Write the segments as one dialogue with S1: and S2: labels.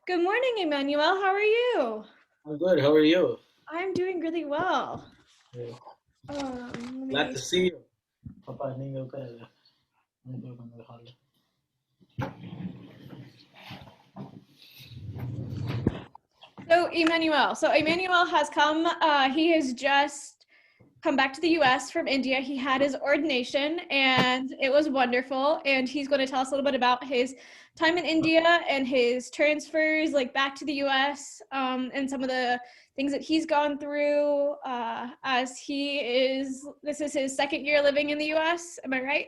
S1: Good morning, Immanuel. How are you?
S2: I'm good. How are you?
S1: I'm doing really well.
S2: Yeah.
S1: Let
S2: Glad
S1: me.
S2: to see you. Papa,
S1: So Emmanuel has come. He has just come back to the U.S. from India. He had his ordination, and it was wonderful. And he's going to tell us a little bit about his time in India and his transfers, like back to the U.S. And some of the things that he's gone through. As he is, this is his second year living in the U.S. Am I right?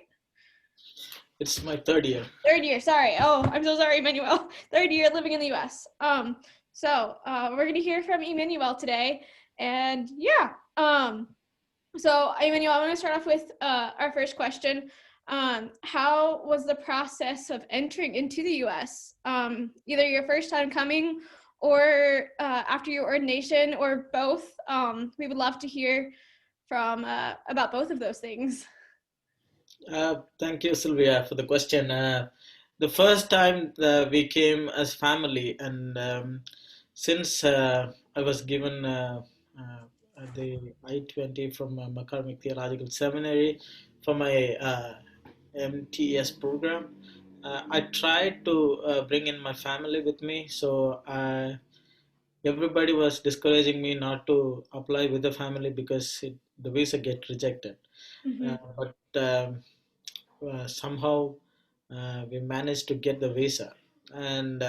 S2: It's my third year.
S1: Third year, sorry. Oh, I'm so sorry, Emmanuel. Third year living in the US. We're gonna hear from Emmanuel today. And yeah. So Emmanuel, I want to start off with our first question. How was the process of entering into the US? Either your first time coming or after your ordination or both. We would love to hear from about both of those things.
S2: Thank you, Sylvia, for the question. The first time we came as family, and since I was given the I-20 from McCormick Theological Seminary for my MTS program, I tried to bring in my family with me. So everybody was discouraging me not to apply with the family because the visa get rejected.
S1: Mm-hmm.
S2: But somehow we managed to get the visa, and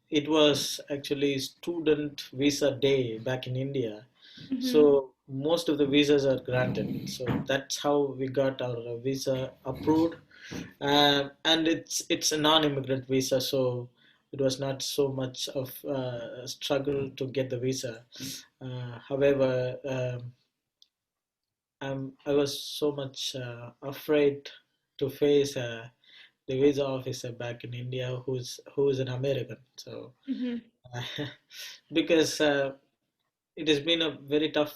S2: it was actually student visa day back in India.
S1: Mm-hmm.
S2: So most of the visas are granted. So that's how we got our visa approved, and it's a non-immigrant visa, so it was not so much of a struggle to get the visa. However, I was so much afraid to face the visa officer back in India, who's an American. So
S1: Mm-hmm.
S2: uh, because it has been a very tough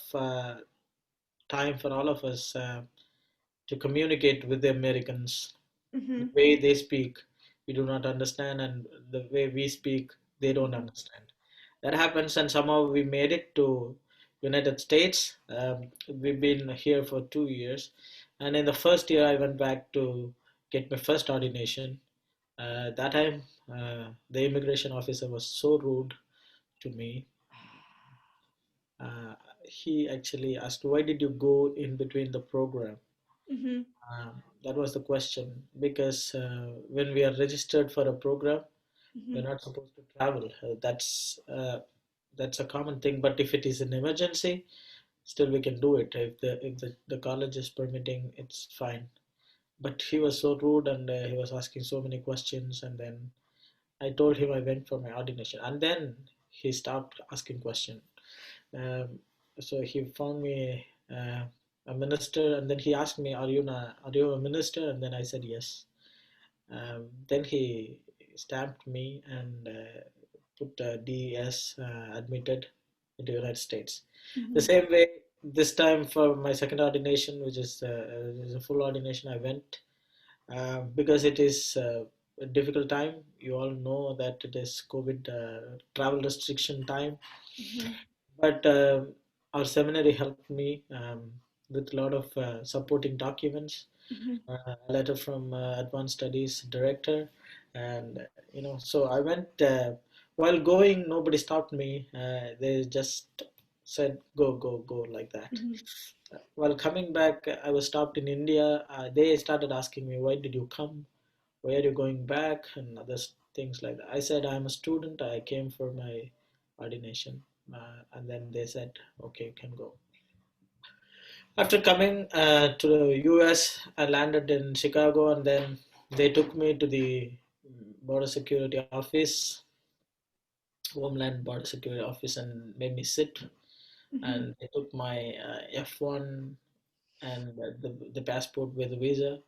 S2: time for all of us to communicate with the Americans. The
S1: Mm-hmm.
S2: way they speak, we do not understand, and the way we speak, they don't
S1: Mm-hmm.
S2: understand. That happens, and somehow we made it to United States. We've been here for 2 years, and in the first year, I went back to get my first ordination. That time, the immigration officer was so rude to me. Uh, he actually asked, "Why did you go in between the program?"
S1: Mm-hmm.
S2: That was the question because when we are registered for a program, we're
S1: Mm-hmm.
S2: not supposed to travel. That's a common thing. But if it is an emergency, still we can do it. If the college is permitting, it's fine. But he was so rude, and he was asking so many questions, and then I told him I went for my ordination, and then he stopped asking questions. Um, so he found me a minister, and then he asked me, Are you a minister?" And then I said yes. Then he stamped me and put DES admitted into the United States. The
S1: Mm-hmm.
S2: same way, this time for my second ordination, which is a full ordination, I went because it is a difficult time. You all know that it is COVID travel restriction time,
S1: Mm-hmm.
S2: but our seminary helped me with a lot of supporting documents,
S1: Mm-hmm.
S2: a letter from advanced studies director, and so I went. While going, nobody stopped me. They just said, "Go, go, go," like that.
S1: Mm-hmm.
S2: While coming back, I was stopped in India. They started asking me, "Why did you come? Why are you going back?" and other things like that. I said, "I'm a student. I came for my ordination." And then they said, "Okay, you can go." After coming to the US, I landed in Chicago, and then they took me to the border security office, Homeland Border Security Office, and made me sit.
S1: Mm-hmm.
S2: And they took my F1 and the passport with the visa,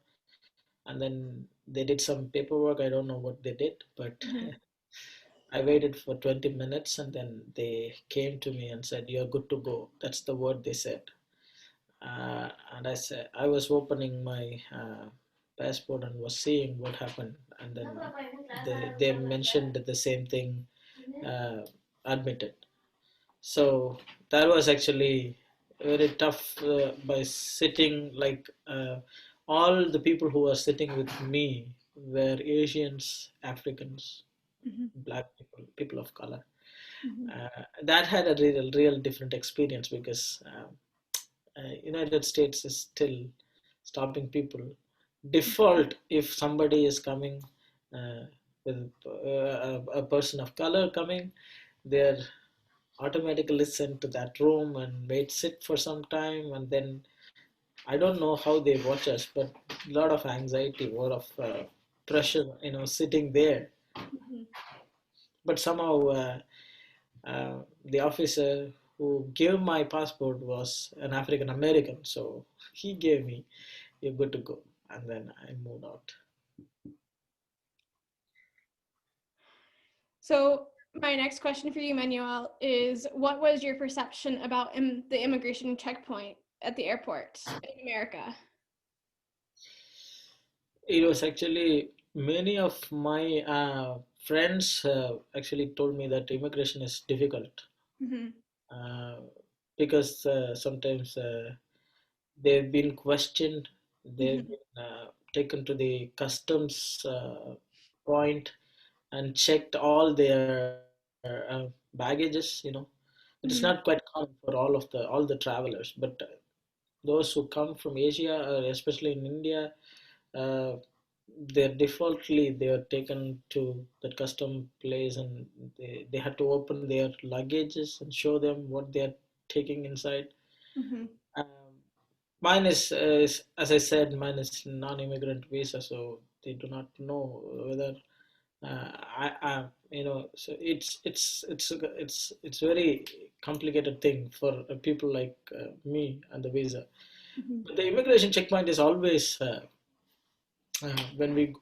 S2: and then they did some paperwork. I don't know what they did, but
S1: Mm-hmm.
S2: I waited for 20 minutes, and then they came to me and said, "You're good to go." That's the word they said. And I said, I was opening my passport and was seeing what happened, and then they mentioned the same thing, uh, admitted. So that was actually very tough, by sitting like, all the people who were sitting with me were Asians, Africans,
S1: Mhm.
S2: black people, people of color.
S1: Mhm.
S2: That had a real different experience because, United States is still stopping people. Default, if somebody is coming, uh, with a person of color coming, they're automatically sent to that room and wait sit for some time, and then I don't know how they watch us, but a lot of anxiety, a lot of pressure, sitting there.
S1: Mhm.
S2: But somehow, the officer who gave my passport was an African American, so he gave me, "You're good to go," and then I moved out.
S1: So my next question for you, Manuel, is what was your perception about the immigration checkpoint at the airport in America?
S2: It was actually many of my friends actually told me that immigration is difficult,
S1: Mm-hmm.
S2: uh, because sometimes they've been questioned, they've
S1: Mm-hmm.
S2: been taken to the customs point and checked all their baggages. It is not quite common for all the travelers, but those who come from Asia, especially in India, uh, they're defaultly they are taken to that custom place, and they had to open their luggages and show them what they are taking inside.
S1: Mm-hmm.
S2: Um, Mine is, as I said, mine is non-immigrant visa, so they do not know whether, so it's very complicated thing for people like me and the visa.
S1: Mm-hmm.
S2: But the immigration checkpoint is always, when we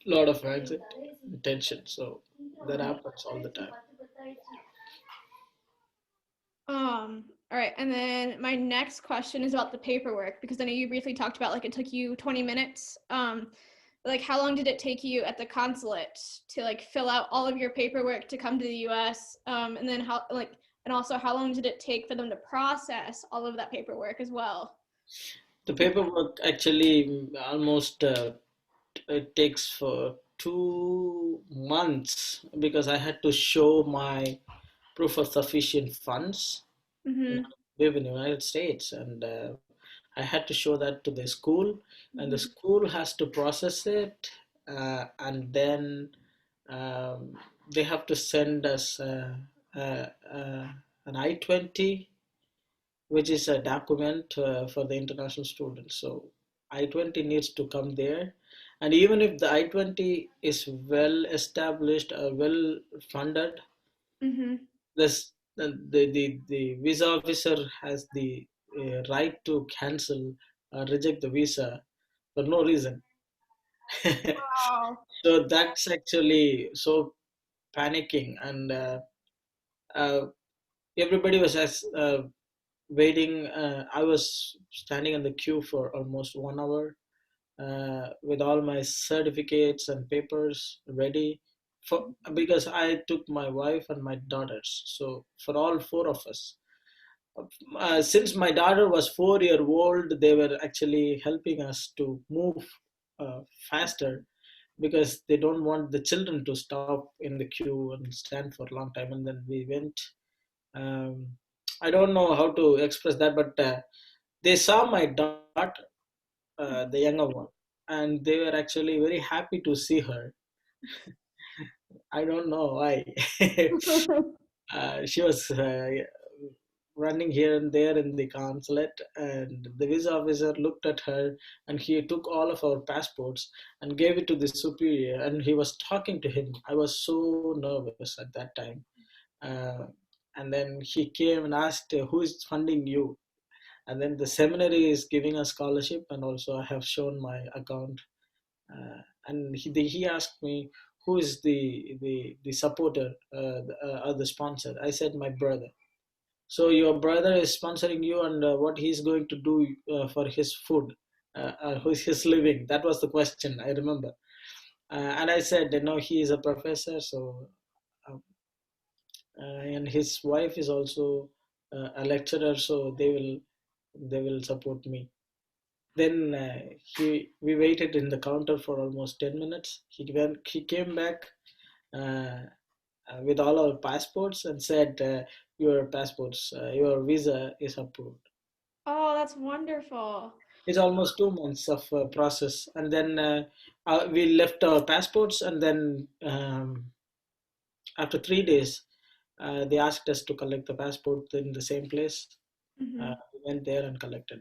S2: lot of anxiety and tension, so that happens all the time.
S1: All right, and then my next question is about the paperwork because I know you briefly talked about like it took you 20 minutes. Like how long did it take you at the consulate to like fill out all of your paperwork to come to the US? And then and also how long did it take for them to process all of that paperwork as well?
S2: The paperwork actually, almost, it takes for 2 months because I had to show my proof of sufficient funds in
S1: Mm-hmm.
S2: order to live in the United States, and I had to show that to the school, and the
S1: Mm-hmm.
S2: school has to process it, and then, um, they have to send us uh, uh, an I-20, which is a document for the international students. So I-20 needs to come there. And even if the I-20 is well established or well funded,
S1: Mm-hmm.
S2: the visa officer has the right to cancel or reject the visa for no reason.
S1: Wow.
S2: So that's actually so panicking, and uh, everybody was waiting. I was standing in the queue for almost 1 hour, with all my certificates and papers ready for, because I took my wife and my daughters. So for all four of us, since my daughter was 4 year old, they were actually helping us to move faster because they don't want the children to stop in the queue and stand for a long time. And then we went. Um, I don't know how to express that, but they saw my daughter, the younger one, and they were actually very happy to see her. I don't know why. She was running here and there in the consulate, and the visa officer looked at her, and he took all of our passports and gave it to the superior, and he was talking to him. I was so nervous at that time. Uh, and then he came and asked, "Who is funding you?" And then the seminary is giving a scholarship, and also I have shown my account. And he asked me, "Who is the supporter, or the sponsor?" I said, "My brother." "So your brother is sponsoring you, and what he's going to do for his food, his living?" That was the question, I remember. And I said, he is a professor, so um, and his wife is also a lecturer, so they will support me. Then we waited in the counter for almost 10 minutes. He came back uh, with all our passports and said, your visa is approved.
S1: Oh, that's wonderful.
S2: It's almost 2 months of process, and then we left our passports, and then after 3 days, they asked us to collect the passport in the same place.
S1: Hmm.
S2: We went there and collected it.